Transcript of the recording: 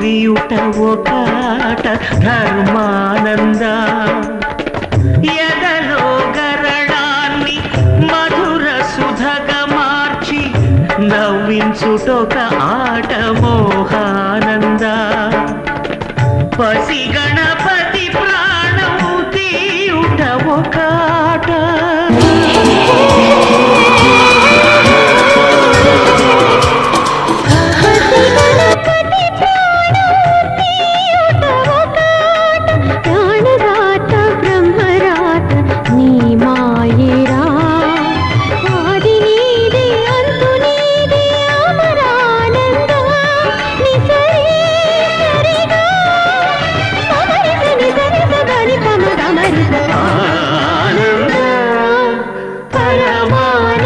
మురియుట ఒక ఆట ధర్మానంద ఎదలో గరడాన్ని మధుర సుధగా మార్చి నవ్వించుటొక ఆట మోహ